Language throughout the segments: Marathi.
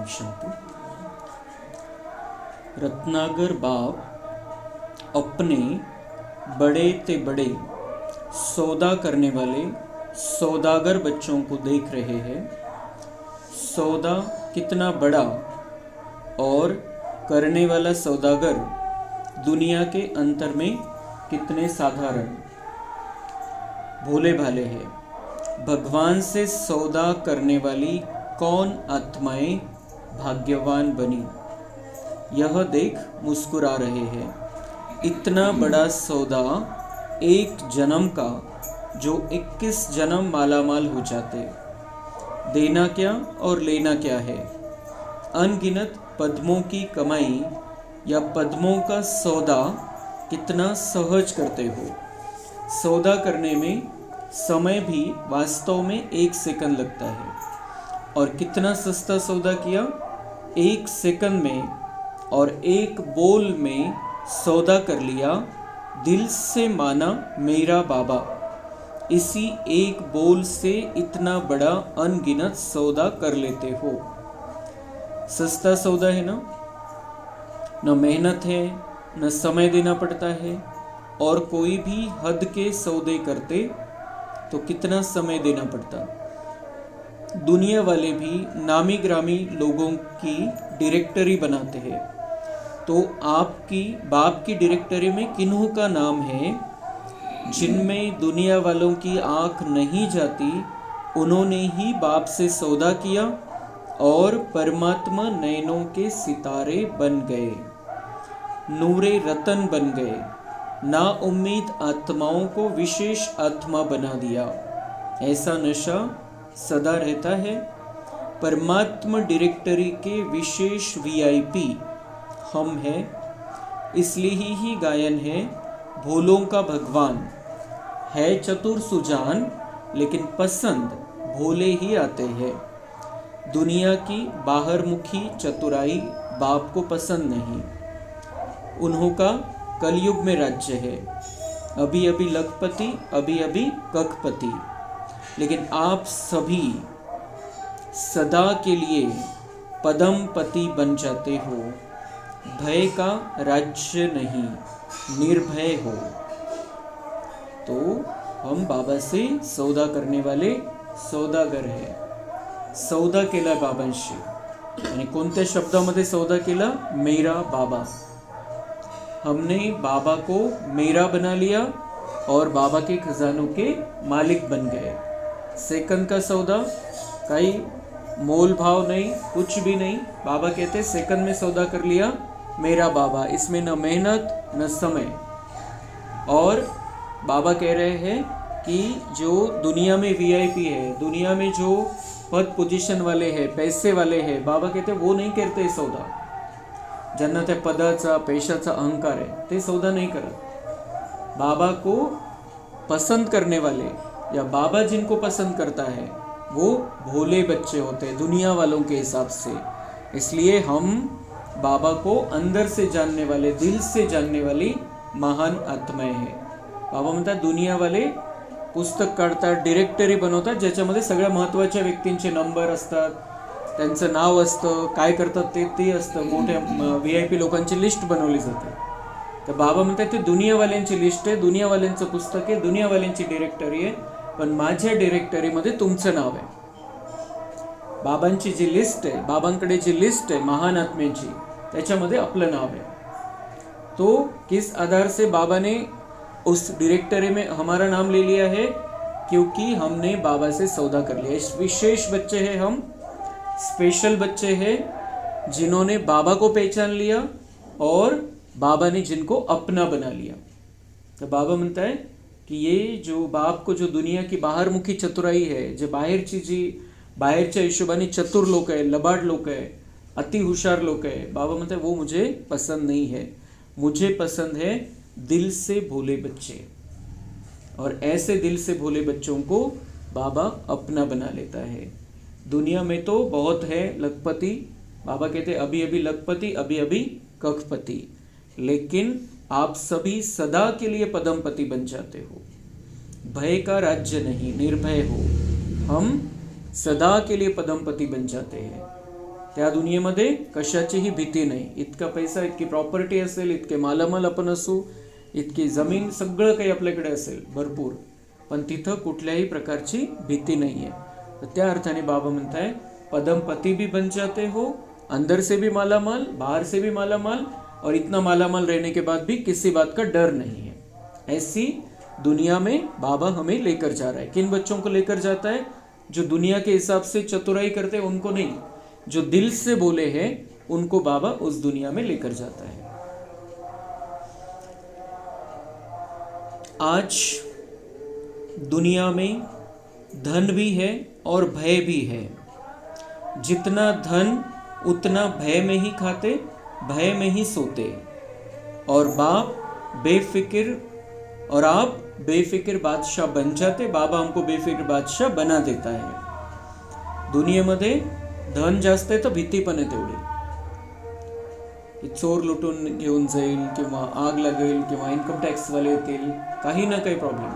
शांति। रत्नाकर बाप अपने बड़े ते बड़े सौदा करने वाले सौदागर बच्चों को देख रहे हैं। सौदा कितना बड़ा और करने वाला सौदागर दुनिया के अंतर में कितने साधारण भोले भाले हैं। भगवान से सौदा करने वाली कौन आत्माएं भाग्यवान बनी, यह देख मुस्कुरा रहे हैं। इतना बड़ा सौदा एक जन्म का, जो 21 जन्म मालामाल हो जाते। देना क्या और लेना क्या है। अनगिनत पद्मों की कमाई या पद्मों का सौदा कितना सहज करते हो। सौदा करने में समय भी वास्तव में 1 सेकंड लगता है, और कितना सस्ता सौदा किया। 1 सेकंड में और 1 बोल में सौदा कर लिया। दिल से माना मेरा बाबा। इसी 1 बोल से इतना बड़ा अनगिनत सौदा कर लेते हो। सस्ता सौदा है ना, न मेहनत है, न समय देना पड़ता है। और कोई भी हद के सौदे करते तो कितना समय देना पड़ता। दुनिया वाले भी नामी ग्रामी लोगों की डायरेक्टरी बनाते हैं, तो आपकी बाप की डायरेक्टरी में किन्हों का नाम है जिनमें दुनिया वालों की आंख नहीं जाती। उन्होंने ही बाप से सौदा किया और परमात्मा नयनों के सितारे बन गए, नूरे रतन बन गए। ना उम्मीद आत्माओं को विशेष आत्मा बना दिया। ऐसा नशा सदा रहता है। परमात्मा डायरेक्टरी के विशेष VIP हम हैं। इसलिए ही गायन है, भोलों का भगवान है चतुर सुजान, लेकिन पसंद भोले ही आते हैं। दुनिया की बाहरमुखी चतुराई बाप को पसंद नहीं। उन्हों का कलयुग में राज्य है। अभी अभी लखपति, अभी अभी कखपति, लेकिन आप सभी सदा के लिए पदमपति बन जाते हो। भय का राज्य नहीं, निर्भय हो। तो हम बाबा से सौदा करने वाले सौदागर हैं। सौदा केला बाबांशी, यानी कोणत्या शब्दामध्ये सौदा केला? मेरा बाबा। हमने बाबा को मेरा बना लिया और बाबा के खजानों के मालिक बन गए। सेकंड का सौदा, कई मोल भाव नहीं, कुछ भी नहीं। बाबा कहते सेकंड में सौदा कर लिया मेरा बाबा। इसमें न मेहनत न समय। और बाबा कह रहे हैं कि जो दुनिया में VIP है, दुनिया में जो पद पोजीशन वाले हैं, पैसे वाले हैं, बाबा कहते वो नहीं करते सौदा। ज्यांना त्या पदाचा पैशाचा अहंकार है, ते सौदा नहीं करत। बाबा को पसंद करने वाले या बाबा जिनको पसंद करता है वो भोले बच्चे होते हैं दुनिया वालों के हिसाब से। इसलिए हम बाबा को अंदर से जानने वाले, दिल से जानने वाली महान आत्माएं हैं। बाबा म्हणतात दुनियावाले पुस्तक काढतात, डिरेक्टरी बनवतात, ज्याच्यामध्ये सगळ्या महत्त्वाच्या व्यक्तींचे नंबर असतात, त्यांचं नाव असतं, काय करतात ते असतं। मोठ्या VIP लोकांची लिस्ट बनवली जाते। तर बाबा म्हणतात ते दुनियावाल्यांची लिस्ट आहे, दुनियावाल्यांचं पुस्तक आहे, दुनियावाल्यांची डिरेक्टरी आहे, पण माझ्या डिरेक्टरीमध्ये तुमचं नाव आहे। बाबांची जी लिस्ट आहे, बाबांकडे जी लिस्ट है महान आत्म्यांची, त्याच्यामध्ये आपलं नाव है। तो किस आधार से बाबा ने उस डायरेक्टरी में हमारा नाम ले लिया है? क्योंकि हमने बाबा से सौदा कर लिया। इस विशेष बच्चे हैं हम, स्पेशल बच्चे हैं जिन्होंने बाबा को पहचान लिया और बाबा ने जिनको अपना बना लिया। तो बाबा म्हणता है कि ये जो बाप को जो दुनिया की बाहरमुखी चतुराई है, जो बाहेरची जी बाहेरच्या हिशोबाने चतुर लोक आहे, लबाड लोक आहे, अति हुशार लोक आहे, बाबा म्हणता है वो मुझे पसंद नहीं है। मुझे पसंद है दिल से भोले बच्चे। और ऐसे दिल से भोले बच्चों को बाबा अपना बना लेता है। दुनिया में तो बहुत है लखपति। बाबा कहते अभी अभी लखपति, अभी अभी कखपति, लेकिन आप सभी सदा के लिए पदमपति बन जाते हो। भय का राज्य नहीं, निर्भय हो। हम सदा के लिए पदमपति बन जाते हैं। त्या दुनियेमध्ये कशाचीही भीती नाही. इतका पैसा, इतकी प्रॉपर्टी असेल, इतके मालामाल आपण असू, इतकी जमीन, सगळं काही आपल्याकडे असेल भरपूर, पण तिथं कुठल्याही प्रकारची भीती नाही आहे. तर त्या अर्थाने बाबा म्हणताय पदम पति भी बन जाते हो, अंदर से भी मालामाल, बाहर से भी मालामाल, और इतना मालामाल रहने के बाद भी किसी बात का डर नहीं है. ऐसी दुनिया में बाबा हमें लेकर जा रहा है. किन बच्चों को लेकर जाता है? जो दुनिया के हिसाब से चतुराई करते हैं उनको नहीं, जो दिल से बोले हैं उनको बाबा उस दुनिया में लेकर जाता है. आज दुनिया में धन भी है और भय भी है. जितना धन उतना भय में ही खाते, भय में ही सोते, और बाप बेफिक्र, और आप बेफिक्र बादशाह बन जाते. बाबा हमको बेफिक्र बादशाह बना देता है. दुनियेमध्ये धन जास्त आहे तर भीती पण आहे तेवढी, की चोर लुटून घेऊन जाईल किंवा आग लागेल किंवा इन्कम टॅक्स वाले येतील, काही ना काही प्रॉब्लेम.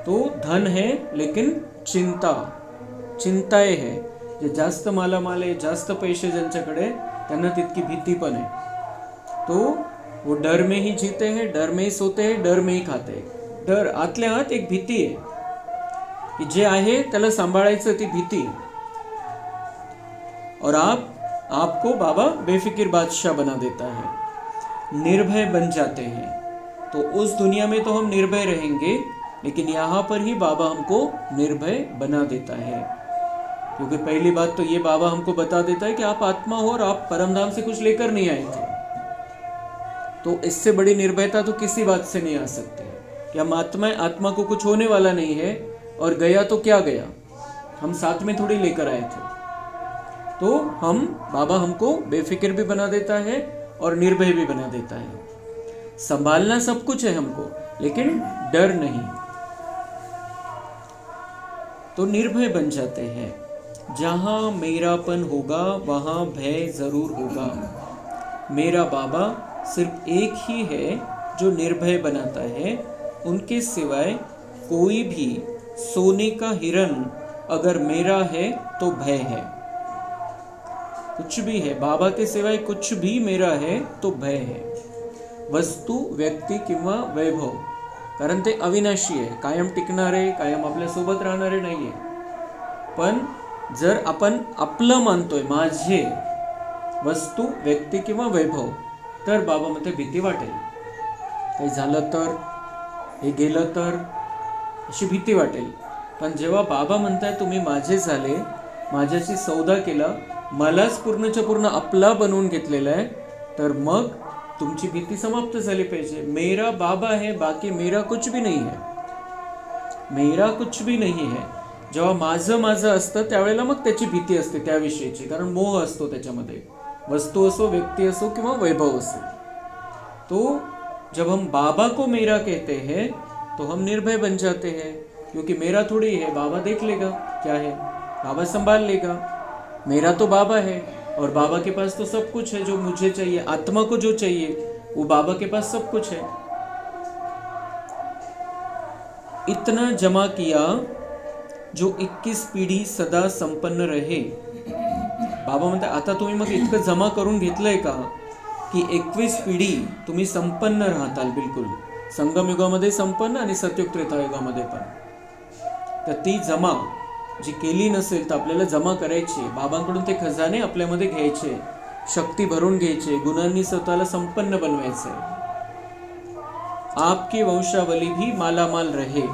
तो धन है लेकिन चिंताएं है. जे जास्त मालामाल आहे, जास्त पैसे ज्यांच्याकडे, त्यांना तितकी भीती पण आहे. तो वो डर में ही जीते हैं, डर में ही सोते हैं, डर में ही खाते हैं. डर आतल्या आत एक भीती आहे की जे आहे त्याला सांभाळायचं, ती भीती. और आपको बाबा बेफिक्र बादशाह बना देता है, निर्भय बन जाते हैं. तो उस दुनिया में तो हम निर्भय रहेंगे, लेकिन यहाँ पर ही बाबा हमको निर्भय बना देता है. क्योंकि पहली बात तो ये बाबा हमको बता देता है कि आप आत्मा हो और आप परमधाम से कुछ लेकर नहीं आए थे. तो इससे बड़ी निर्भयता तो किसी बात से नहीं आ सकती कि हम आत्मा को कुछ होने वाला नहीं है, और गया तो क्या गया, हम साथ में थोड़ी लेकर आए थे. तो बाबा हमको बेफिक्र भी बना देता है और निर्भय भी बना देता है. संभालना सब कुछ है हमको, लेकिन डर नहीं. तो निर्भय बन जाते हैं. जहां मेरापन होगा वहां भय जरूर होगा. मेरा बाबा सिर्फ एक ही है जो निर्भय बनाता है. उनके सिवाय कोई भी सोने का हिरन अगर मेरा है तो भय है. कुछ भी है, बाबा के सिवाय कुछ भी मेरा है तो भय है. वस्तू, व्यक्ती किंवा वैभव, कारण ते अविनाशी आहे, कायम टिकणारे, कायम आपल्यासोबत राहणारे नाही आहे. पण जर आपण आपलं मानतोय, माझे वस्तू, व्यक्ती किंवा वैभव, तर बाबा मध्ये भीती वाटेल. काही झालं तर, हे गेलं तर, अशी भीती वाटेल. पण जेव्हा बाबा म्हणताय तुम्ही माझे झाले, माझ्याशी सौदा केला, मलाच पूर्णच्या पूर्ण आपला बनवून घेतलेला आहे, तर मग तुमची भीती समाप्त झाली पाहिजे. मेरा बाबा है, बाकी मेरा कुछ भी नहीं है. मेरा कुछ भी नहीं है. जेव्हा माझं असतं त्यावेळेला मग त्याची भीती असते त्याविषयीची, कारण मोह असतो त्याच्यामध्ये. वस्तू असो, व्यक्ति असो किंवा वैभव असो. तो जब हम बाबा को मेरा कहते हैं तो हम निर्भय बन जाते हैं, क्योंकि मेरा थोड़ी है, बाबा देख लेगा क्या है, बाबा संभाल लेगा. मेरा तो बाबा है, और बाबा के पास तो सब कुछ है जो मुझे चाहिए. आत्मा को जो चाहिए वो बाबा के पास सब कुछ है. इतना जमा किया जो 21 पिढी सदा संपन्न रहे. बाबा म्हणतात आता तुम्ही मग इतकं जमा करून घेतलंय का की 21 पिढी तुम्ही संपन्न राहताल. बिलकुल संगम युगामध्ये संपन्न आणि सतयुग त्रेतायुगामध्ये पण. तर ती जमा जी केली नसेल तर आपल्याला जमा करायची. बाबांकडून ते खजाने आपल्यामध्ये घ्यायचे, शक्ती भरून घ्यायचे, गुणांनी स्वतःला संपन्न बनवायचे. आपकी वंशावली भी मालामाल रहे,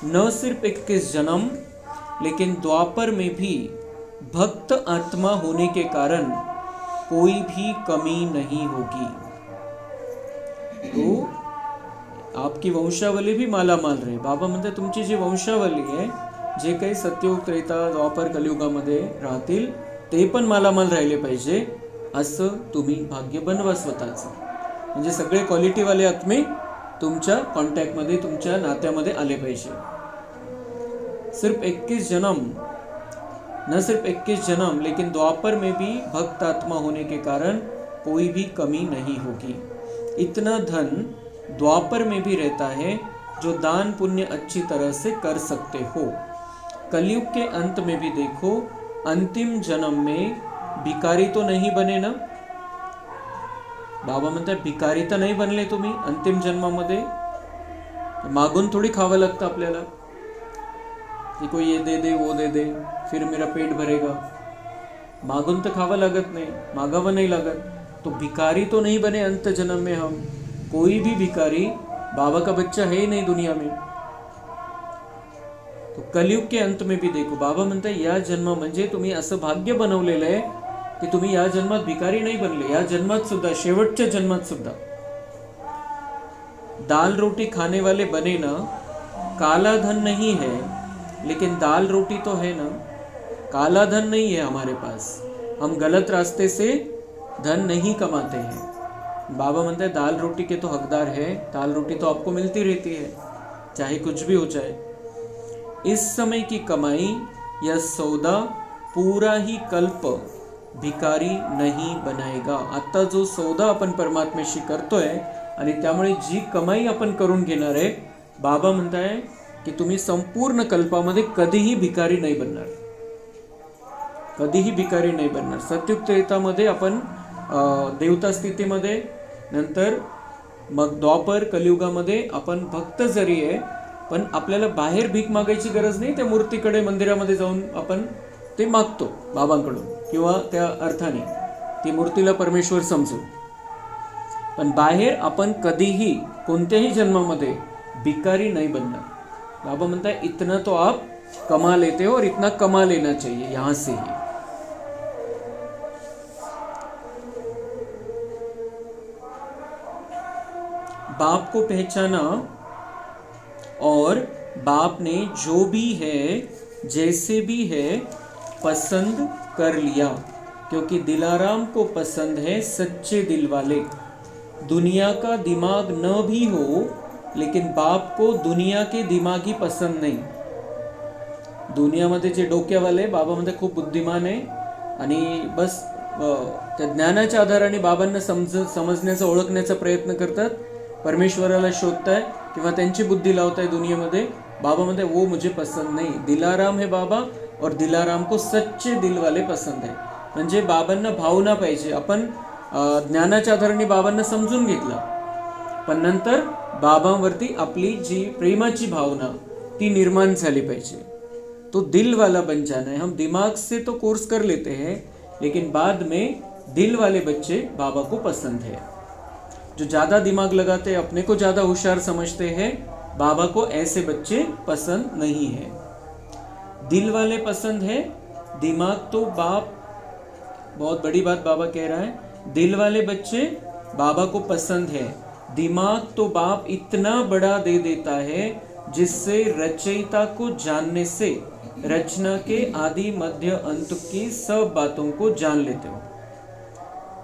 न सिर्फ 21 जन्म, लेकिन द्वापर में भी भक्त आत्मा होने के कारण कोई भी कमी नहीं होगी. तो आपकी वंशावली भी मालामाल रहे. बाबा म्हणतात तुमची जी वंशावली आहे, जे काही सत्ययुग, त्रेता, द्वापर, कलियुगामध्ये राहतील ते पण मालामाल राहिले पाहिजे. असं तुम्ही भाग्य बनवा स्वतःचं. म्हणजे सगळे क्वालिटीवाले आत्मे तुमच्या कॉन्टॅक्टमध्ये, तुमच्या नात्यामध्ये आले पाहिजे. सिर्फ 21 जन्म, न सिर्फ 21 जन्म, लेकिन द्वापर में भी भक्त आत्मा होने के कारण कोई भी कमी नहीं होगी. इतना धन द्वापर में भी रहता है जो दान पुण्य अच्छी तरह से कर सकते हो. कलयुग के अंत में भी देखो, अंतिम जन्म में भिकारी तो नहीं बने ना. बाबा म्हणतात भिकारी तर नाही बनले तुम्ही अंतिम जन्मामध्ये. मागून थोडी खावं लागतं आपल्याला कि कोई ये दे दे वो दे दे फिर मेरा पेट भरेगा. मागून तो खावा लागत नहीं, मागावा नहीं लागत. तो भिकारी तो नहीं बने अंत जन्म में हम. कोई भी भिकारी बाबा का बच्चा है ही नहीं दुनिया में. तो कलियुग के अंत में भी देखो बाबा म्हणतात या जन्म म्हणजे तुम्ही असं भाग्य बनवलेलं आहे की तुम्ही या जन्मात भिकारी नाही बनले. या जन्मात सुद्धा, शेवटच्या जन्मात सुद्धा दाल रोटी खाने वाले बने ना. काला धन नहीं है लेकिन दाल रोटी तो है ना. काला धन नहीं है हमारे पास, हम गलत रास्ते से धन नहीं कमाते हैं. बाबा म्हणते हैं दाल रोटी के तो हकदार है. दाल रोटी तो आपको मिलती रहती है चाहे कुछ भी हो जाए. इस समय की कमाई या सौदा पूरा ही कल्प भिकारी नहीं बनाएगा. आता जो सौदा आपण परमात्म्याशी करतोय आणि त्यामुळे जी कमाई आपण करून घेणार आहे, बाबा म्हणताय की तुम्ही संपूर्ण कल्पामध्ये कधीही भिकारी नाही बनणार. कधीही भिकारी नाही बनणार. सत्युग त्रेतामध्ये आपण देवता स्थितीमध्ये, नंतर मग द्वापर कलियुगामध्ये आपण भक्त जरी आहे पण आपल्याला बाहेर भीक मागायची गरज नाही. त्या मूर्तीकडे मंदिरामध्ये जाऊन आपण ते मागतो बाबांकडून किंवा त्या अर्थाने ती मूर्तीला परमेश्वर समजून. पण बाहेर आपण कधीही कोणत्याही जन्मामध्ये भिकारी नहीं बनना. बाबा म्हणता है इतना तो आप कमा लेते हो और इतना कमा लेना चाहिए यहां से ही. बाप को पहचाना और बाप ने जो भी है जैसे भी है पसंद कर लिया, क्योंकि दिलाराम को पसंद है सच्चे दिल वाले. दुनिया का दिमाग न भी हो लेकिन बाप को दुनिया के दिमागी पसंद नाही. दुनियामध्ये जे डोक्यावाले बाबामध्ये खूप बुद्धिमान आहे आणि बस त्या ज्ञानाच्या आधाराने बाबांना समजण्याचा ओळखण्याचा प्रयत्न करतात, परमेश्वराला शोधताय किंवा त्यांची बुद्धी लावताय दुनियेमध्ये. बाबा म्हणते वो मुझे पसंद नहीं. दिलाराम है बाबा और दिलाराम को सच्चे दिल वाले पसंद है. म्हणजे बाबांना भावना पाहिजे. आपण ज्ञानाच्या आधाराने बाबांना समजून घेतलं पण नंतर बाबांवरती आपली जी प्रेमाची भावना ती निर्माण झाली पाहिजे. तो दिल वाला बन जाना है. हम दिमाग से तो कोर्स कर लेते हैं लेकिन बाद में दिल वाले बच्चे बाबा को पसंद है. जो ज़्यादा दिमाग लगाते हैं, अपने को ज़्यादा होशियार समझते हैं, बाबा को ऐसे बच्चे पसंद नहीं है. दिल वाले पसंद है, दिमाग तो बाप, बहुत बड़ी बात बाबा कह रहा है, दिल वाले बच्चे बाबा को पसंद है. दिमाग तो बाप इतना बड़ा दे देता है जिससे रचयिता को जानने से रचना के आदि मध्य अंत की सब बातों को जान लेते हो.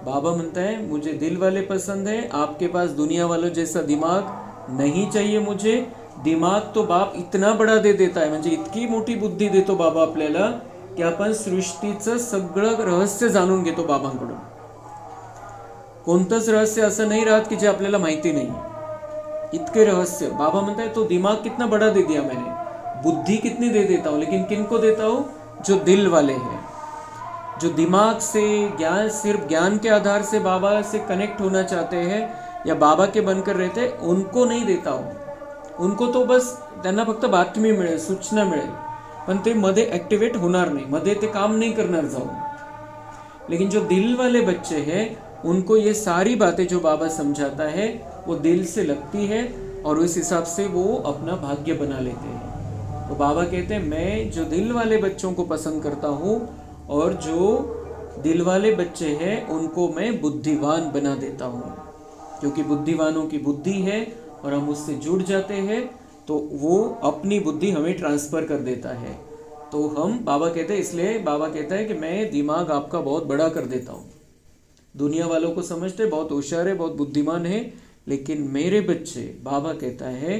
बाबा म्हणता है मुझे दिल वाले पसंद है, आपके पास दुनिया वालों जैसा दिमाग नहीं चाहिए मुझे. दिमाग तो बाप इतना बड़ा दे देता है, म्हणजे इतकी मोठी बुद्धी देतो बाबा आपल्याला की आपण सृष्टीचं सगळं रहस्य जाणून घेतो बाबांकडून. कोणतंच रहस्य असं नाही राहत की जे आपल्याला माहिती नाही. इतके रहस्य बाबा म्हणता है तो दिमाग कितना बड़ा दे दिया मैंने, बुद्धि कितनी दे देता हूँ, लेकिन किनको देता हूँ? जो दिल वाले हैं, जो दिमाग से ज्ञान, सिर्फ ज्ञान के आधार से बाबा से कनेक्ट होना चाहते हैं या बाबा के बनकर रहते हैं, उनको नहीं देता हूँ. उनको तो बस त्यांना फक्त बातमी मिळेल, सूचना मिळेल, पण ते मध्ये ॲक्टिवेट होणार नाही, मध्ये ते काम नहीं करणार जाऊन. लेकिन जो दिल वाले बच्चे हैं उनको ये सारी बातें जो बाबा समझाता है वो दिल से लगती है और उस हिसाब से वो अपना भाग्य बना लेते हैं. तो बाबा कहते हैं मैं जो दिल वाले बच्चों को पसंद करता हूँ और जो दिल वाले बच्चे हैं उनको मैं बुद्धिवान बना देता हूँ, क्योंकि बुद्धिवानों की बुद्धि है और हम उससे जुड़ जाते हैं तो वो अपनी बुद्धि हमें ट्रांसफ़र कर देता है. तो हम बाबा कहते हैं, इसलिए बाबा कहता है कि मैं दिमाग आपका बहुत बड़ा कर देता हूँ. दुनिया वालों को समझते बहुत होशियार है, बहुत बुद्धिमान है, लेकिन मेरे बच्चे, बाबा कहता है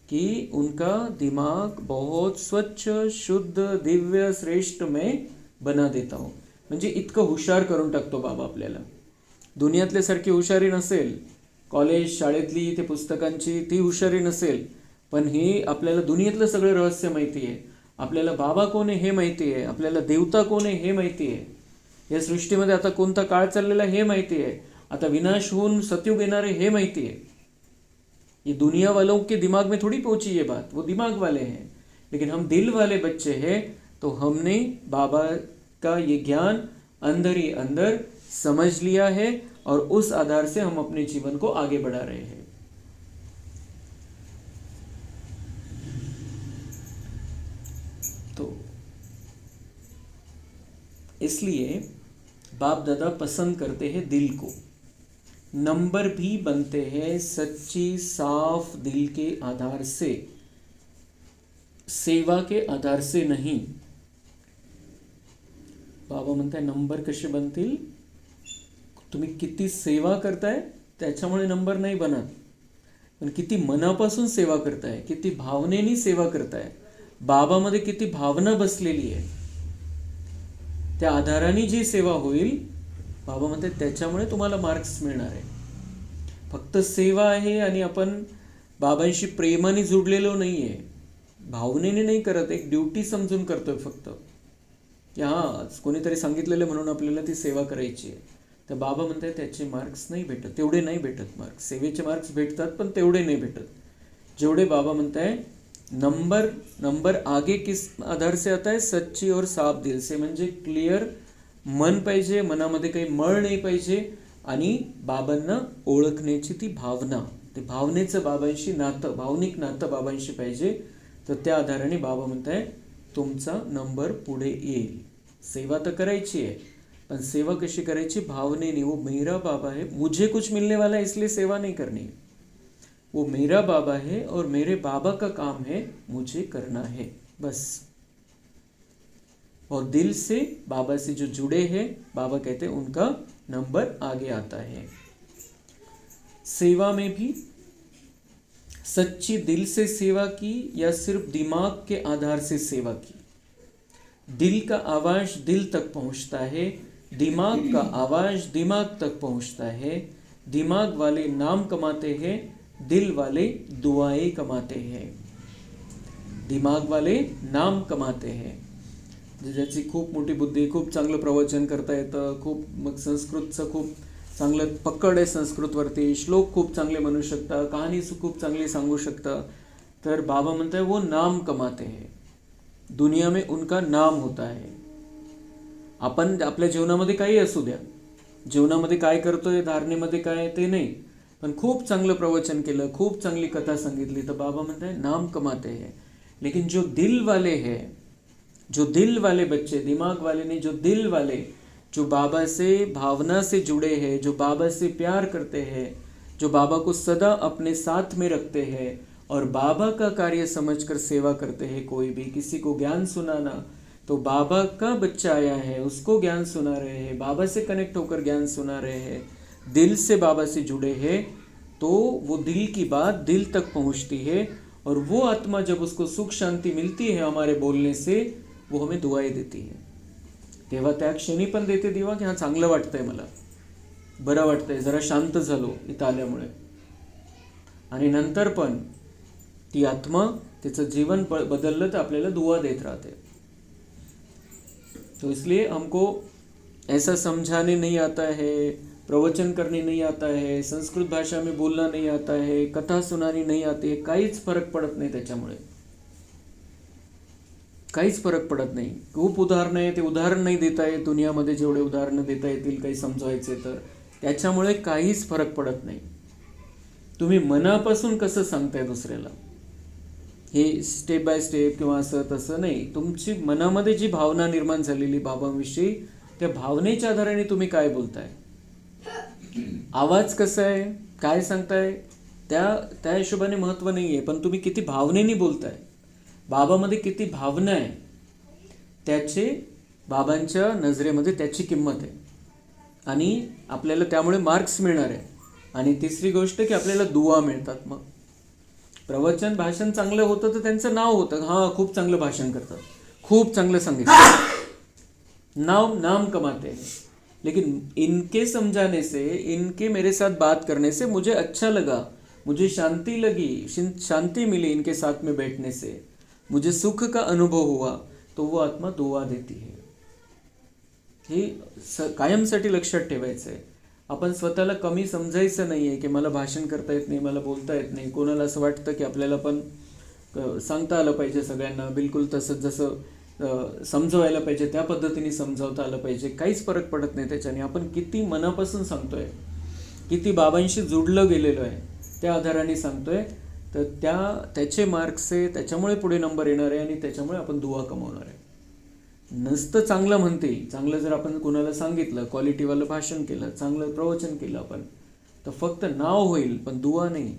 कि उनका दिमाग बहुत स्वच्छ, शुद्ध, दिव्य, श्रेष्ठ में बना देता हूँ. म्हणजे इतकं हुशार करून टाकतो बाबा आपल्याला. दुनियातल्यासारखी हुशारी नसेल, कॉलेज शाळेतली ते पुस्तकांची ती हुशारी नसेल, पण हे आपल्याला दुनियेतलं सगळं रहस्य माहिती आहे. आपल्याला बाबा कोण आहे हे माहिती आहे, आपल्याला देवता कोण आहे हे माहिती आहे. या सृष्टीमध्ये आता कोणता काळ चाललेला हे माहिती है, आता विनाश होऊन सतयुग येणार है हे माहिती है। ये दुनिया वालों के दिमाग में थोड़ी पहुंची ये बात, वो दिमाग वाले हैं, लेकिन हम दिल वाले बच्चे हैं, तो हमने बाबा का ये ज्ञान अंदर ही अंदर समझ लिया है और उस आधार से हम अपने जीवन को आगे बढ़ा रहे हैं। तो इसलिए बाप दादा पसंद करते हैं दिल को। नंबर भी बनते हैं सच्ची साफ दिल के आधार से, सेवा के आधार से नहीं। बाबा म्हणताय नंबर कसे बनतील, तुम्ही किती सेवा करताय त्याच्यामुळे नंबर नाही बनत, पण किती मनापासून सेवा करताय, किती भावनेनी सेवा करताय, बाबामध्ये किती भावना बसलेली आहे, त्या आधाराने जी सेवा होईल बाबा म्हणते त्याच्यामुळे तुम्हाला मार्क्स मिळणार आहे। फक्त सेवा आहे आणि आपण बाबांशी प्रेमाने जुडलेलो नाही आहे, भावनेने नाही करत, एक ड्युटी समजून करतोय फक्त की हां कोणीतरी सांगितलेलं म्हणून आपल्याला ती सेवा करायची आहे, तर बाबा म्हणताय त्याचे मार्क्स नाही भेटत, तेवढे नाही भेटत मार्क्स। सेवेचे मार्क्स भेटतात पण तेवढे नाही भेटत जेवढे बाबा म्हणताय। नंबर आगे किस आधार से आता है, सच्ची और साफ दिल से, म्हणजे क्लिअर मन पाहिजे, मनामध्ये काही मळ नाही पाहिजे, आणि बाबांना ओळखण्याची ती भावना, ते भावनेचं बाबांशी नातं, भावनिक नातं बाबांशी पाहिजे, तर त्या आधाराने बाबा म्हणताय तुमचा नंबर पुढे येईल। सेवा तर करायची आहे, पण सेवा कशी करायची, भावनेने। वो मेरा बाबा है, मुझे कुछ मिलने वाला है इसलिए सेवा नहीं करनी, वो मेरा बाबा है और मेरे बाबा का काम है, मुझे करना है बस। और दिल से बाबा से जो जुड़े हैं, बाबा कहते हैं उनका नंबर आगे आता है। सेवा में भी सच्ची दिल से सेवा की या सिर्फ दिमाग के आधार से सेवा की। दिल का आवाज दिल तक पहुंचता है, दिमाग का आवाज दिमाग तक पहुंचता है। दिमाग वाले नाम कमाते हैं, दिल वाले दुआएं कमाते हैं। दिमाग वाले नाम कमाते हैं, ज्याची खूप मोठी बुद्धी, खूप चांगलं प्रवचन करता येतं, खूप मग संस्कृतचं खूप चांगलं पकड आहे संस्कृतवरती, श्लोक खूप चांगले म्हणू शकता, कहाणी खूप चांगली सांगू शकता, तर बाबा म्हणताय वो नाम कमाते हैं, दुनिया में उनका नाम होता है। आपण आपल्या जीवनामध्ये काही असू द्या, जीवनामध्ये काय करतोय, धारणेमध्ये काय ते नाही, पण खूप चांगलं प्रवचन केलं, खूप चांगली कथा सांगितली, तर बाबा म्हणताय नाम कमाते हैं। लेकिन जो दिल वाले हैं, जो दिल वाले बच्चे, दिमाग वाले नहीं, जो दिल वाले, जो बाबा से भावना से जुड़े हैं, जो बाबा से प्यार करते हैं, जो बाबा को सदा अपने साथ में रखते हैं और बाबा का कार्य समझकर सेवा करते हैं। कोई भी किसी को ज्ञान सुनाना, तो बाबा का बच्चा आया है उसको ज्ञान सुना रहे हैं, बाबा से कनेक्ट होकर ज्ञान सुना रहे हैं, दिल से बाबा से जुड़े हैं, तो वो दिल की बात दिल तक पहुंचती है, और वो आत्मा जब उसको सुख शांति मिलती है हमारे बोलने से, वो हमें दुआएं देती है। तेव्हा त्या क्षणी पण देते दिवा की हां चांगलं वाटतंय, मला बरं वाटतंय, जरा शांत झालो इथं आल्यामुळे, आणि नंतर पण ती आत्मा तिचं जीवन बदललं तर आपल्याला दुआ देत राहते। तो इसलिए हमको ऐसा समझाने नहीं आता है, प्रवचन करने नहीं आता है, संस्कृत भाषा में बोलना नहीं आता है, कथा सुनानी नहीं आती है, काहीच फरक पडत नाही त्याच्यामुळे, काहीच फरक पडत नाही। खूप उदाहरणं आहे, ते उदाहरण नाही देता येत दुनियामध्ये, जेवढे उदाहरणं देता येतील काही समजवायचे तर, त्याच्यामुळे काहीच फरक पडत नाही। तुम्ही मनापासून कसं सांगताय दुसऱ्याला, हे स्टेप बाय स्टेप किंवा असं तसं नाही, तुमची मनामध्ये जी भावना निर्माण झालेली बाबांविषयी, त्या भावनेच्या आधाराने तुम्ही काय बोलताय, आवाज कसा आहे, काय सांगताय, त्या हिशोबाने महत्त्व नाही आहे, पण तुम्ही किती भावनेने बोलताय, बाबामध्ये किती भावना आहे, त्याचे बाबांच्या नजरेमध्ये त्याची किंमत आहे, आणि आपल्याला त्यामुळे मार्क्स मिळणार आहे। आणि तिसरी गोष्ट की आपल्याला दुआ मिळतात। मग प्रवचन भाषण चांगलं होतं तर त्यांचं नाव होतं, हां खूप चांगलं भाषण करतात, खूप चांगलं सांगितलं, नाम कमाते हैं। लेकिन इनके समझाने से, इनके मेरे साथ बात करने से मुझे अच्छा लगा, मुझे शांति लगी, शांति मिली इनके साथ में बैठने से, मुझे सुख का अनुभव हुआ, तो वो आत्मा दुआ देती है। हे कायमसाठी लक्षात ठेवायचं आहे. आपण स्वतःला कमी समजायचं नाही आहे की मला भाषण करता येत नाही, मला बोलता येत नाही. कोणाला असं वाटतं की आपल्याला पण सांगता आलं पाहिजे सगळ्यांना, बिलकुल तसंच जसं समजवायला पाहिजे त्या पद्धतीने समजावता आलं पाहिजे. काहीच फरक पडत नाही त्याच्याने. आपण किती मनापासून सांगतोय, किती बाबांशी जुडलं गेलेलो आहे त्या आधाराने सांगतोय, तर त्याचे मार्क्स आहे, त्याच्यामुळे पुढे नंबर येणार आहे आणि त्याच्यामुळे आपण दुवा कमवणार आहे. नसतं चांगलं म्हणतील, चांगलं जर आपण कोणाला सांगितलं, क्वालिटीवालं भाषण केलं, चांगलं प्रवचन केलं आपण, तर फक्त नाव होईल पण दुआ नाही.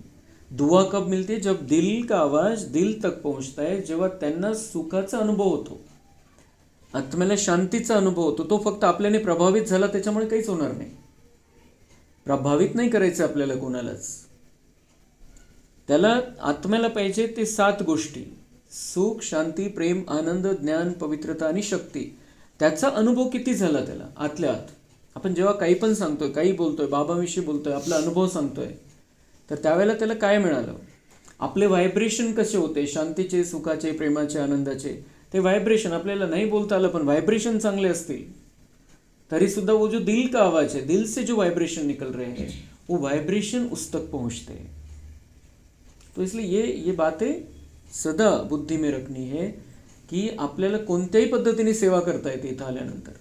दुआ कब मिलती है? जब दिल का आवाज दिल तक पहुंचता है, जेव्हा त्यांना सुखाचा अनुभव होतो, आत्म्याला शांतीचा अनुभव होतो. तो फक्त आपल्याने प्रभावित झाला त्याच्यामुळे काहीच होणार नाही. प्रभावित नाही करायचं आपल्याला कोणालाच. त्याला आत्म्याला पाहिजे ते 7 गोष्टी: सुख, शांती, प्रेम, आनंद, ज्ञान, पवित्रता आणि शक्ती. त्याचा अनुभव किती झाला त्याला आतल्या आत. आपण जेव्हा काही पण सांगतोय, काही बोलतोय, बाबाविषयी बोलतोय, आपला अनुभव सांगतोय, तर त्यावेळेला त्याला काय मिळालं? आपले व्हायब्रेशन कसे होते, शांतीचे, सुखाचे, प्रेमाचे, आनंदाचे. ते व्हायब्रेशन आपल्याला नाही बोलता आलं पण व्हायब्रेशन चांगले असतील तरी सुद्धा वो जो दिल का आवाज है, दिल से जो वाइब्रेशन निकल रहे हैं, वो वाइब्रेशन उस तक पहुंचते हैं. तो इसलिए ये बातें सदा बुद्धी में रखनी है की आपल्याला कोणत्याही पद्धतीने सेवा करता येते इथं आल्यानंतर.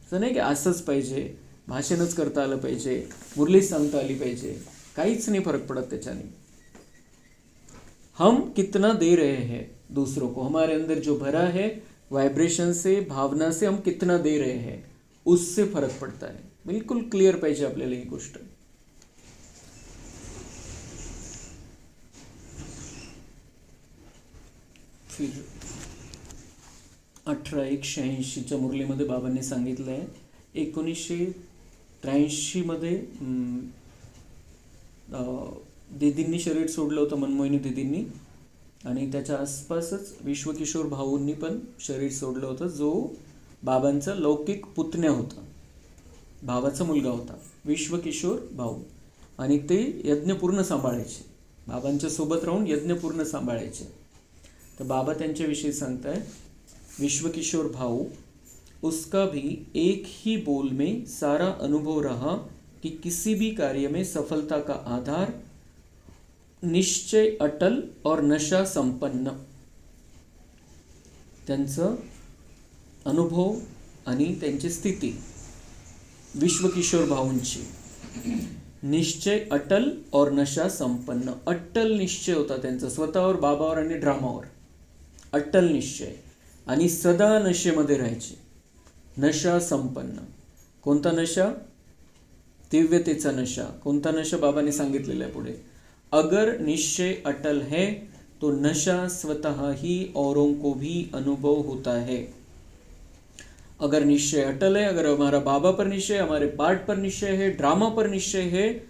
असं नाही की असंच पाहिजे, भाषणच करता आलं पाहिजे, मुरली सांगता आली पाहिजे, काहीच नाही फरक पडत त्याच्याने. हम कितना दे रहे हैं दूसरों को, हमारे अंदर जो भरा है वाइब्रेशन से, भावना से, हम कितना दे रहे हैं उससे फरक पडता है. बिलकुल क्लिअर पाहिजे आपल्याला ही गोष्ट. फिर 1886च्या मुरलीमध्ये बाबांनी सांगितलं आहे, 1983 मध्ये दीदींनी शरीर सोडलं होतं, मनमोहिनी दीदींनी, आणि त्याच्या आसपासच विश्वकिशोर भाऊंनी पण शरीर सोडलं होतं, जो बाबांचा लौकिक पुतण्या होता, भावाचा मुलगा होता, विश्वकिशोर भाऊ. आणि ते यज्ञ पूर्ण सांभाळायचे, बाबांच्या सोबत राहून यज्ञ पूर्ण सांभाळायचे. तर बाबा त्यांच्याविषयी सांगताय, विश्वकिशोर भाऊ, उसका भी एक ही बोल में सारा अनुभव रहा कि किसी भी कार्य में सफलता का आधार निश्चय अटल और नशा संपन्न. त्यांचं अनुभव आणि त्यांची स्थिती, विश्वकिशोर भाऊंची, निश्चय अटल और नशा संपन्न. अट्टल निश्चय होता त्यांचा स्वतःवर, बाबावर आणि ड्रामावर. अट्टल निश्चय, आणि सदा नशेमध्ये राहायचे. नशा संपन्न. कोणता नशा? दिव्यतेचा नशा. कोणता नशा? बाबांनी सांगितलेला आहे पुढे, अगर निश्चय अटल है तो नशा स्वतः ही औरों को भी अनुभव होता है. अगर निश्चय अटल है, अगर हमारा बाबा पर निश्चय, हमारे पाठ पर निश्चय है, ड्रामा पर निश्चय है,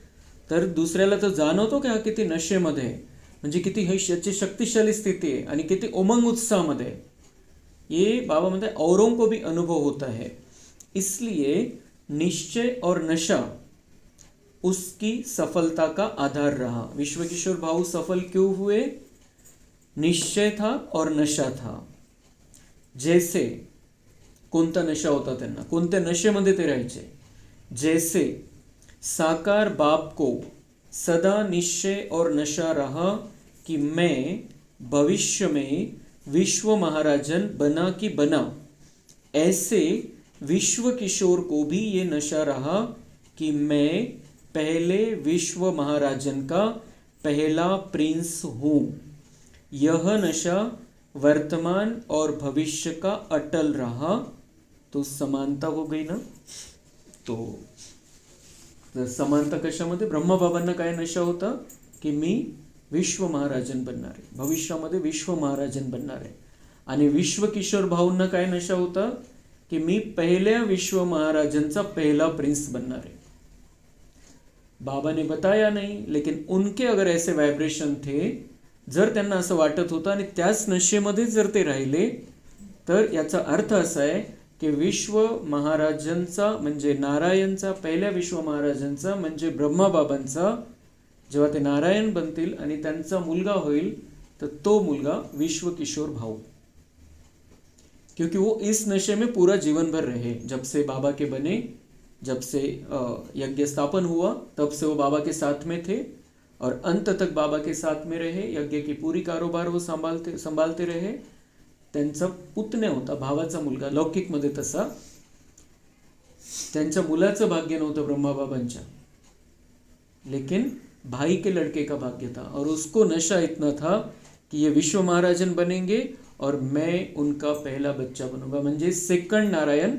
तर दुसऱ्याला तर जाणवतो की हा किती नशेमध्ये आहे, म्हणजे किती याची शक्तिशाली स्थिती आहे आणि किती उमंग उत्साहामध्ये. ये बाबा म्हणते औरों को भी अनुभव होता है. इसलिए निश्चय और नशा उसकी सफलता का आधार रहा. विश्वकिशोर भाऊ सफल क्यों हुए? निश्चय था और नशा था. जैसे, कोणता नशा होता त्यांना, कोणत्या नशेमध्ये ते राहायचे? जैसे साकार बाप को सदा निश्चय और नशा रहा कि मैं भविष्य में विश्व महाराजन बना कि बना, ऐसे विश्व किशोर को भी ये नशा रहा कि मैं पहले विश्व महाराजन का पहला प्रिंस हूँ. यह नशा वर्तमान और भविष्य का अटल रहा. तो समानता हो गई ना. तो समानता कशामध्ये? ब्रह्मबाबांना काय नशा होता की मी विश्व महाराजन बनणार आहे, भविष्यामध्ये विश्व महाराजन बनणार आहे. आणि विश्वकिशोर भाऊंना काय नशा होता की मी पहिल्या विश्व महाराजनचा पहला प्रिंस बनणार आहे. बाबा ने बताया नहीं, लेकिन उनके अगर ऐसे वाइब्रेशन थे, जर त्यांना असं वाटत होतं आणि त्याच नशेमध्ये जर ते राहिले, तर याचा अर्थ असा आहे की विश्व महाराजांचा म्हणजे नारायणचा, पहिल्या विश्व महाराजांचा म्हणजे ब्रह्माबाबांचा, जेव्हा ते नारायण बनतील आणि त्यांचा मुलगा होईल, तर तो मुलगा विश्वकिशोर भाऊ. क्योंकि वो इस नशे में पूरा जीवन भर रहे। जब से बाबा के बने, जब से यज्ञ स्थापन हुआ, तब से वो बाबा के साथ में थे और अंत तक बाबा के साथ में रहे। यज्ञ की पूरी कारोबार वो सांभाळते रहे। त्यांचा पुतण्या होता, भावाचा मुलगा, लौकिकमध्ये तसा। त्यांच्या मुलाचं भाग्य नव्हतं ब्रह्माबाबांच्या, लेकिन भाई के लड़के का भाग्य था और उसको नशा इतना था कि ये विश्व महाराजन बनेंगे और मैं उनका पहला बच्चा बनूंगा, म्हणजे सेकंड नारायण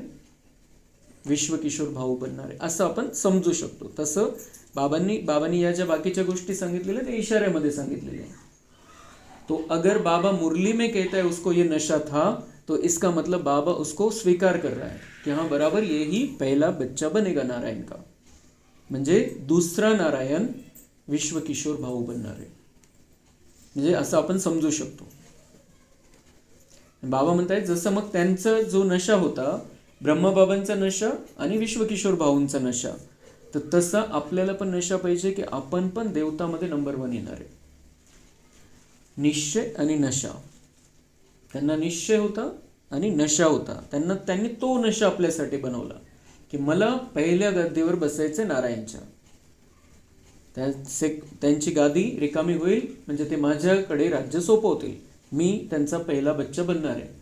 विश्व किशोर भाऊ बनणार आहे असं आपण समजू शकतो। तसं बाबांनी या ज्या बाकीच्या गोष्टी सांगितलेल्या ते इशाऱ्यामध्ये सांगितलेल्या आहे। तो अगर बाबा मुरली में कहता है उसको ये नशा था, तो इसका मतलब बाबा उसको स्वीकार कर रहा है कि हाँ बराबर ये ही पहला बच्चा बनेगा नारायण का, म्हणजे दुसरा नारायण विश्व किशोर भाऊ बनणार आहे, म्हणजे असं आपण समजू शकतो। बाबा म्हणतायत जसं मग त्यांचा जो नशा होता, ब्रह्मबाबांचा नशा आणि विश्वकिशोर भाऊंचा नशा, तर तसा आपल्याला पण नशा पाहिजे की आपण पण देवतामध्ये नंबर 1 येणार आहे। निश्चय आणि नशा, त्यांना निश्चय होता आणि नशा होता, त्यांनी तो नशा आपल्यासाठी बनवला की मला पहिल्या गद्दीवर बसायचे नारायणच्या, त्यांची गादी रिकामी होईल, म्हणजे ते माझ्याकडे राज्य सोपवतील, मी त्यांचा पहिला बच्चा बनणार आहे।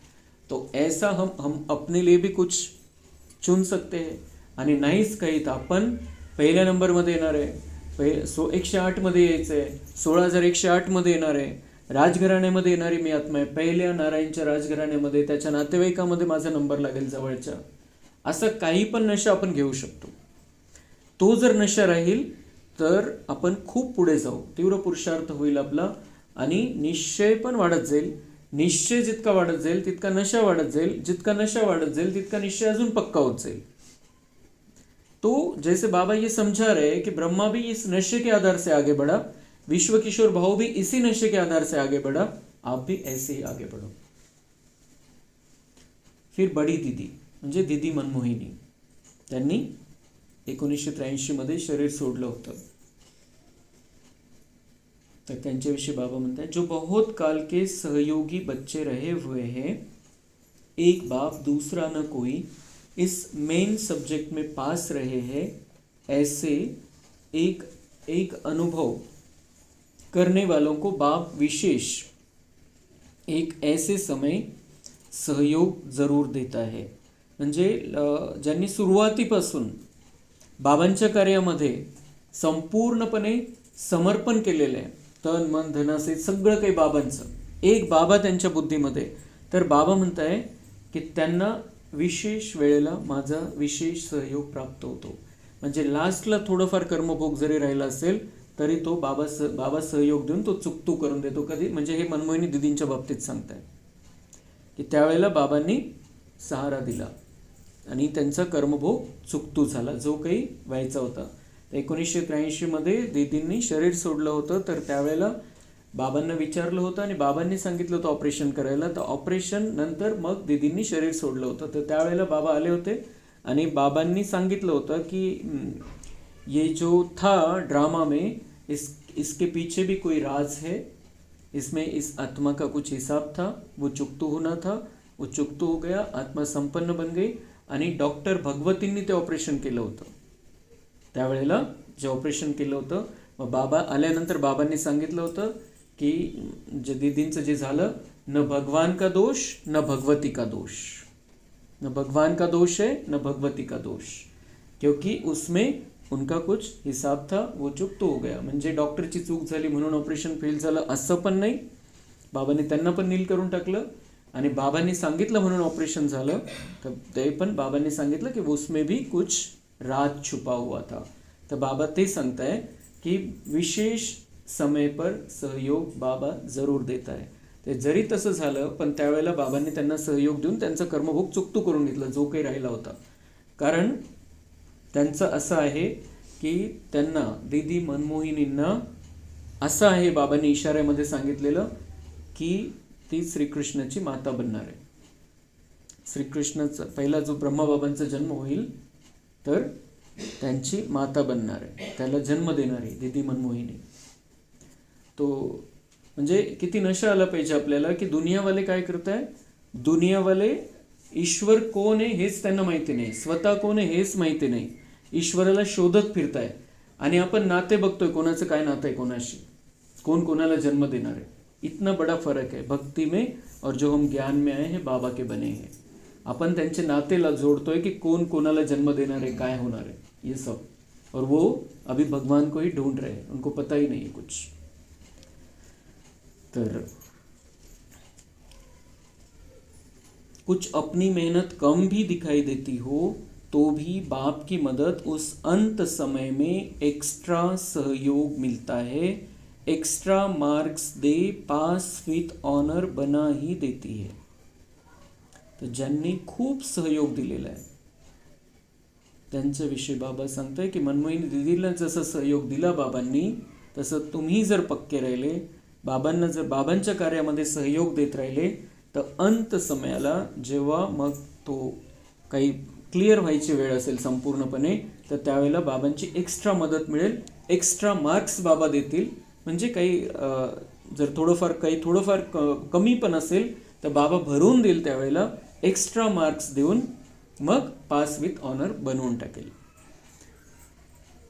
तो ऐसा हम अपने लिए भी कुछ चुन सकते हैं, आणि नाहीच काही तर आपण पहिल्या नंबरमध्ये येणार आहे, 108 मध्ये यायचं आहे, 16108 मध्ये येणार आहे, राजघराण्यामध्ये येणारी मी आत्मा आहे, पहिल्या नारायणच्या राजघराण्यामध्ये, त्याच्या नातेवाईकामध्ये माझा नंबर लागेल जवळच्या, असं काही पण नशा आपण घेऊ शकतो। तो जर नशा राहील तर आपण खूप पुढे जाऊ, तीव्र पुरुषार्थ होईल आपला आणि निश्चय पण वाढत जाईल। निश्चय जितका वाढत जाईल तितका नशा वाढत जाईल, जितका नशा वाढत जाईल तितका निश्चय अजून पक्का होत जाईल। तो जैसे बाबा ये समझा रहे हैं कि ब्रह्मा भी इस नशे के आधार से आगे बढ़ा, विश्व किशोर भाऊ भी इसी नशे के आधार से आगे बढ़ा, आप भी ऐसे ही आगे बढ़ो। फिर बड़ी दीदी म्हणजे दीदी मनमोहिनी, त्यांनी 1983 मध्ये शरीर सोडलं होतं। तर त्यांच्याविषयी बाबा म्हणतात, जो बहुत काल के सहयोगी बच्चे रहे हुए हैं, एक बाप दूसरा न कोई, इस मेन सब्जेक्ट में पास रहे हैं, ऐसे एक अनुभव करने वालों को बाप विशेष एक ऐसे समय सहयोग जरूर देता है। म्हणजे ज्यांनी सुरुवातीपासून बाबांच्या कार्यामध्ये संपूर्णपणे समर्पण केलेलं आहे, तन मन धनासे सगळं काही बाबांचं, एक बाबा त्यांच्या बुद्धीमध्ये, तर बाबा म्हणताय की त्यांना विशेष वेळेला माझा विशेष सहयोग प्राप्त होतो। म्हणजे लास्टला थोडंफार कर्मभोग जरी राहिला असेल तरी तो बाबा सहयोग देऊन तो चुकतू करून देतो। कधी म्हणजे हे मनमोहिनी दिदींच्या बाबतीत सांगताय की त्यावेळेला बाबांनी सहारा दिला आणि त्यांचा कर्मभोग चुकतू झाला, जो काही व्हायचा होता। 1983 मध्ये दीदींनी शरीर सोडलं होतं, तर त्यावेळेला बाबांना विचारलं होतं आणि बाबांनी सांगितलं होतं ऑपरेशन करायला, तर ऑपरेशन नंतर मग दीदींनी शरीर सोडलं होतं। तर त्यावेळेला बाबा आले होते आणि बाबांनी सांगितलं होतं की ये जो था ड्रामा में, इसके पीछे भी कोई राज है, इसमें इस आत्मा का कुछ हिसाब था, वो चुकतू होना था, वो चुकतू हो गया, आत्मा संपन्न बन गई। आणि डॉक्टर भगवतींनी ते ऑपरेशन केलं होतं। त्यावेळेला जे ऑपरेशन केलं होतं, मग बाबा आल्यानंतर बाबांनी सांगितलं होतं की जे दीदींचं जे झालं, न भगवान का दोष न भगवती का दोष, न भगवान का दोष है न भगवती का दोष, क्योंकि उसमें उनका कुछ हिसाब था, वो चूक तो हो गया। म्हणजे डॉक्टरची चूक झाली म्हणून ऑपरेशन फेल झालं असं पण नाही, बाबांनी त्यांना पण नील करून टाकलं आणि बाबांनी सांगितलं म्हणून ऑपरेशन झालं, तर ते पण बाबांनी सांगितलं की उसमें भी कुछ राज छुपा हुआ था। तर बाबा ते सांगताय की विशेष समय पर सहयोग बाबा जरूर देता है। ते जरी तसं झालं पण त्यावेळेला बाबांनी त्यांना सहयोग देऊन त्यांचा कर्मभोग चुकतू करून घेतला, जो काही राहिला होता। कारण त्यांचं असं आहे की त्यांना दीदी मनमोहिनींना असं आहे, बाबांनी इशाऱ्यामध्ये सांगितलेलं की ती श्रीकृष्णाची माता बनणार आहे। श्रीकृष्णाचा पहिला जो ब्रह्माबाबांचा जन्म होईल तर त्यांची माता बनणार आहे, त्याला जन्म देणार आहे दीदी मनमोहिनी। तो म्हणजे किती नशा आला पाहिजे आपल्याला की दुनियावाले काय करताय, दुनियावाले ईश्वर कोण आहे हेच त्यांना माहिती नाही, स्वतः कोण आहे हेच माहिती नाही, ईश्वराला शोधत फिरताय. आणि आपण नाते बघतोय, कोणाचं काय नातं आहे कोणाशी, कोण कोणाला जन्म देणार आहे. इतना बड़ा फर्क है भक्ति में और जो हम ज्ञान में आए हैं बाबा के बने हैं. अपन त्यांचे नातेला जोड़तोय कि कौन कोणाला जन्म देणार है, काय होणार है, ये सब. और वो अभी भगवान को ही ढूंढ रहे हैं, उनको पता ही नहीं है कुछ. तर कुछ अपनी मेहनत कम भी दिखाई देती हो तो भी बाप की मदद उस अंत समय में एक्स्ट्रा सहयोग मिलता है, एक्स्ट्रा मार्क्स दे पास विथ ऑनर बना ही देती है. तर ज्यांनी खूप सहयोग दिलेला आहे त्यांच्याविषयी बाबा सांगताय की मनमोहिनी दिदीला जसं सहयोग दिला बाबांनी, तसं तुम्ही जर पक्के राहिले, बाबांना जर बाबांच्या कार्यामध्ये सहयोग देत राहिले, तर अंत समयाला जेव्हा मग तो काही क्लिअर व्हायची वेळ असेल संपूर्णपणे, तर त्यावेळेला बाबांची एक्स्ट्रा मदत मिळेल, एक्स्ट्रा मार्क्स बाबा देतील. म्हणजे काही जर थोडंफार कमी पण असेल तर बाबा भरून देईल, त्यावेळेला एक्स्ट्रा मार्क्स देऊन मग पास विथ ऑनर बनवून टाकेल.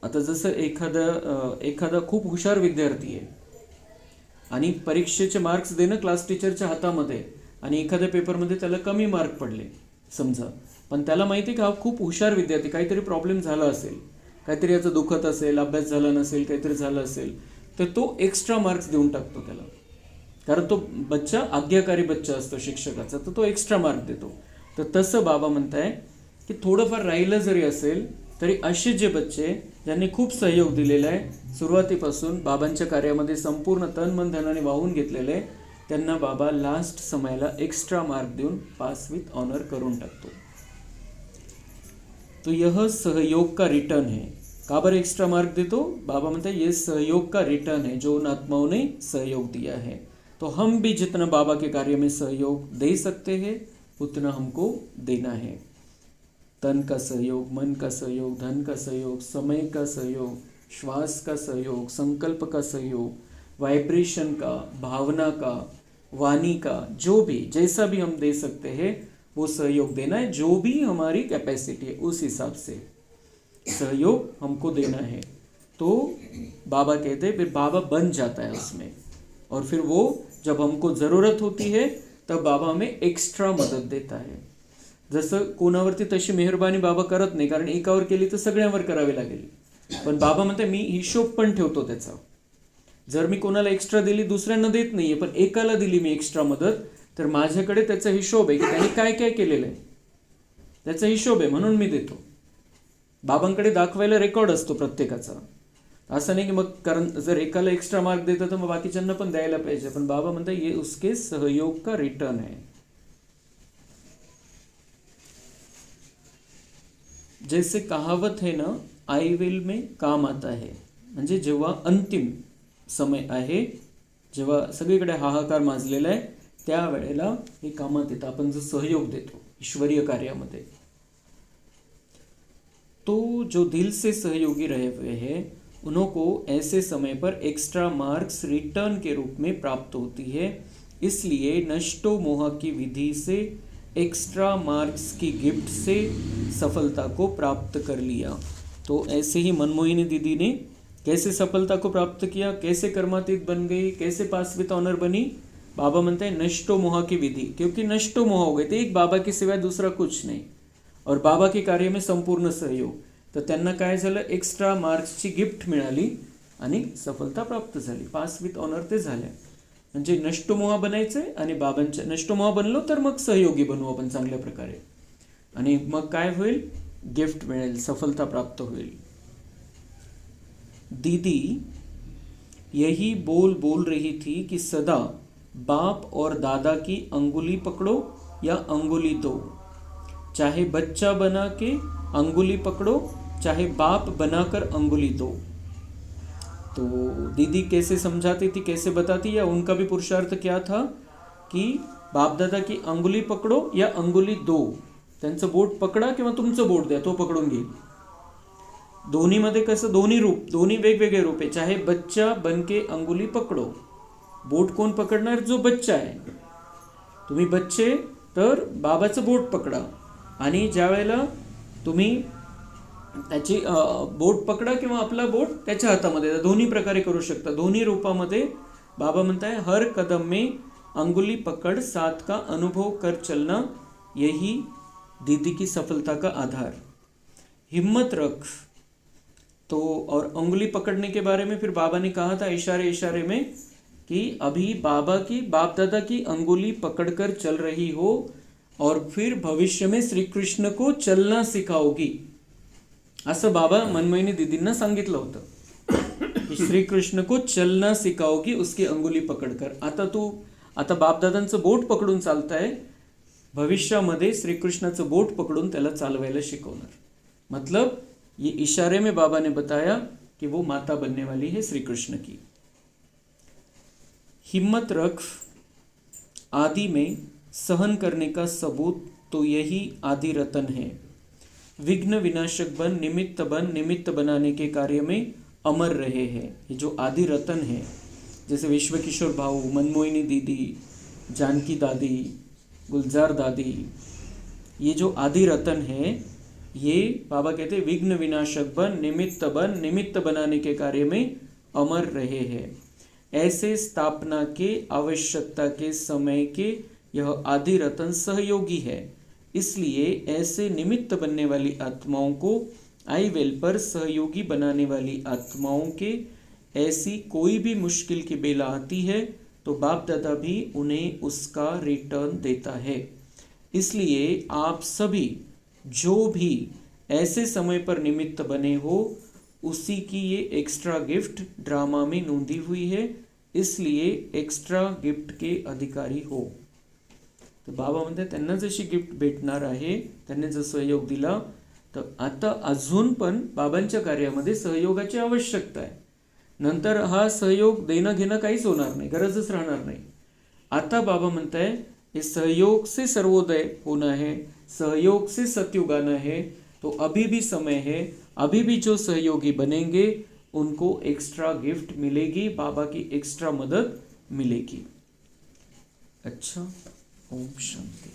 आता जसं एखादा खूप हुशार विद्यार्थी आहे आणि परीक्षेचे मार्क्स देणं क्लास टीचरच्या हातामध्ये, आणि एखाद्या पेपरमध्ये त्याला कमी मार्क पडले समजा, पण त्याला माहिती का हा खूप हुशार विद्यार्थी, काहीतरी प्रॉब्लेम झाला असेल, काहीतरी याचं दुखत असेल, अभ्यास झाला नसेल, काहीतरी झालं असेल, तर तो एक्स्ट्रा मार्क्स देऊन टाकतो त्याला. कारण तो बच्चा आज्ञाकारी बच्चा असतो शिक्षकाचा, तर तो एक्स्ट्रा मार्क देतो. तर तसं बाबा म्हणताय की थोडंफार राहिलं जरी असेल तरी असे जे बच्चे ज्यांनी खूप सहयोग दिलेला आहे, सुरुवातीपासून बाबांच्या कार्यामध्ये संपूर्ण तन मन धनाने वाहून घेतलेलं आहे, त्यांना बाबा लास्ट समयाला एक्स्ट्रा मार्क देऊन पास विथ ऑनर करून टाकतो. तो यह सहयोग का रिटर्न है. का बरं एक्स्ट्रा मार्क देतो? बाबा म्हणते ये सहयोग का रिटर्न है, जो उन आत्माओं ने सहयोग दिया है. तो हम भी जितना बाबा के कार्य में सहयोग दे सकते हैं उतना हमको देना है. तन का सहयोग, मन का सहयोग, धन का सहयोग, समय का सहयोग, श्वास का सहयोग, संकल्प का सहयोग, वाइब्रेशन का, भावना का, वाणी का, जो भी जैसा भी हम दे सकते हैं वो सहयोग देना है. जो भी हमारी कैपेसिटी है उस हिसाब से सहयोग हमको देना है. तो बाबा कहते हैं, फिर बाबा बन जाता है उसमें, और फिर वो जब हमको ज़रूरत होती है तब बाबा हमें एक्स्ट्रा मदत देता है. जसं कोणावरती तशी मेहरबानी बाबा करत नाही, कारण एकावर केली तर सगळ्यांवर करावी लागेल. पण बाबा म्हणते मी हिशोब पण ठेवतो त्याचा. जर मी कोणाला एक्स्ट्रा दिली, दुसऱ्यांना देत नाहीये, पण एकाला दिली मी एक्स्ट्रा मदत, तर माझ्याकडे त्याचा हिशोब आहे की त्याने काय काय केलेलं आहे, त्याचा हिशोब आहे, म्हणून मी देतो. बाबांकडे दाखवायला रेकॉर्ड असतो प्रत्येकाचा. असं नाही की मग कारण जर एकाला एक्स्ट्रा मार्क देतं तर मग बाकीच्यांना पण द्यायला पाहिजे. पण बाबा म्हणतात ये उसके सहयोग का रिटर्न है. जैसे कहावत है ना, आई विल में काम आता है. म्हणजे जेव्हा अंतिम समय आहे, जेव्हा सगळीकडे हाहाकार माजलेला आहे, त्यावेळेला हे कामात येतं. आपण जो सहयोग देतो ईश्वरीय कार्यामध्ये, तो जो दिल से सहयोगी रहे हुए हैं उनको ऐसे समय पर एक्स्ट्रा मार्क्स रिटर्न के रूप में प्राप्त होती है. इसलिए नष्टो मोह की विधि से एक्स्ट्रा मार्क्स की गिफ्ट से सफलता को प्राप्त कर लिया. तो ऐसे ही मनमोहिनी दीदी ने कैसे सफलता को प्राप्त किया, कैसे कर्मातीत बन गई, कैसे पास विथ ऑनर बनी. बाबा म्हणते हैं नष्टो मोह की विधि, क्योंकि नष्टो मोह हो गए थे, एक बाबा के सिवाय दूसरा कुछ नहीं, और बाबा के कार्य में संपूर्ण सहयोग. तर त्यांना काय झालं, एक्स्ट्रा मार्क्सची गिफ्ट मिळाली आणि सफलता प्राप्त झाली, पास विथ ऑनर ते झाल्या. म्हणजे नष्टोमोहा बनायचंय आणि बाबांच्या नष्टोमोहा बनलो तर मग सहयोगी बनवू आपण चांगल्या प्रकारे, आणि मग काय होईल, गिफ्ट मिळेल, सफलता प्राप्त होईल. दीदी यही बोल रही थी कि सदा बाप और दादा की अंगुली पकड़ो या अंगुली दो, चाहे बच्चा बना के अंगुली पकड़ो, चाहे बाप बनाकर अंगुली दो. तो दीदी कैसे समझाती थी, कैसे बताती, या उनका भी पुरुषार्थ क्या था की बाप दादा की अंगुली पकड़ो या अंगुली दो. त्यांचं बोट पकडा किंवा तुमचं बोट द्या, तो पकडून घेईल. दोन्हीमध्ये कसं, दोन्ही रूप, दोन्ही वेगवेगळे रूप आहे. चाहे बच्चा बनके अंगुली पकडो, बोट कोण पकडणार, जो बच्चा आहे. तुम्ही बच्चे तर बाबाचं बोट पकडा आणि ज्या वेळेला तुम्ही त्याची बोट पकडा किंवा आपला बोट त्याच्या हातामध्ये, दोन्ही प्रकारे करू शकता. दोन्ही रूपामध्ये बाबा म्हणताय हर कदम में अंगुली पकड़ साथ का अनुभव कर चलना, यही दीदी की सफलता का आधार. हिम्मत रख. तो और अंगुली पकड़ने के बारे में फिर बाबा ने कहा था इशारे इशारे में कि अभी बाबा की बाप दादा की अंगुली पकड़कर चल रही हो और फिर भविष्य में श्री कृष्ण को चलना सिखाओगी, असं बाबा मनमोहिनी दीदींना सांगितलं होतं की श्रीकृष्ण को चलना सिखाओगी उसकी अंगुली पकडकर. आता बापदादांचं बोट पकडून चालताय, भविष्यामध्ये श्रीकृष्णाचं बोट पकडून त्याला चालवायला शिकवणार. मतलब ये इशारे में बाबा ने बताया कि वो माता बनने वाली है श्री कृष्ण की. हिम्मत रख. आदि में सहन करने का सबूत तो यही आदि रतन है. विघ्न विनाशक बन, निमित्त बनाने के कार्य में अमर रहे हैं. ये जो आदि रतन है, जैसे विश्व किशोर भाऊ, मनमोहिनी दीदी, जानकी दादी, गुलजार दादी, ये जो आदि रतन है, ये बाबा कहते हैं विघ्न विनाशक बन, निमित्त बनाने के कार्य में अमर रहे हैं. ऐसे स्थापना के आवश्यकता के समय के यह आदि रतन सहयोगी है. इसलिए ऐसे निमित्त बनने वाली आत्माओं को आई वेल पर सहयोगी बनाने वाली आत्माओं के ऐसी कोई भी मुश्किल की बेला आती है तो बाप दादा भी उन्हें उसका रिटर्न देता है. इसलिए आप सभी जो भी ऐसे समय पर निमित्त बने हो, उसी की ये एक्स्ट्रा गिफ्ट ड्रामा में नोंदी हुई है. इसलिए एक्स्ट्रा गिफ्ट के अधिकारी हो. तर बाबा म्हणतात त्यांना जशी गिफ्ट भेटणार आहे, त्यांनी जर सहयोग दिला, तर आता अजून पण बाबांच्या कार्यामध्ये सहयोगाची आवश्यकता आहे. नंतर हा सहयोग देणं घेणं काहीच होणार नाही, गरजच राहणार नाही. आता बाबा म्हणताय ये सहयोग से सर्वोदय होना है, सहयोग से सतयुग आना है. तो अभी भी समय है. अभी भी जो सहयोगी बनेंगे उनको एक्स्ट्रा गिफ्ट मिलेगी, बाबा की एक्स्ट्रा मदद मिलेगी. अच्छा, ओम शांति.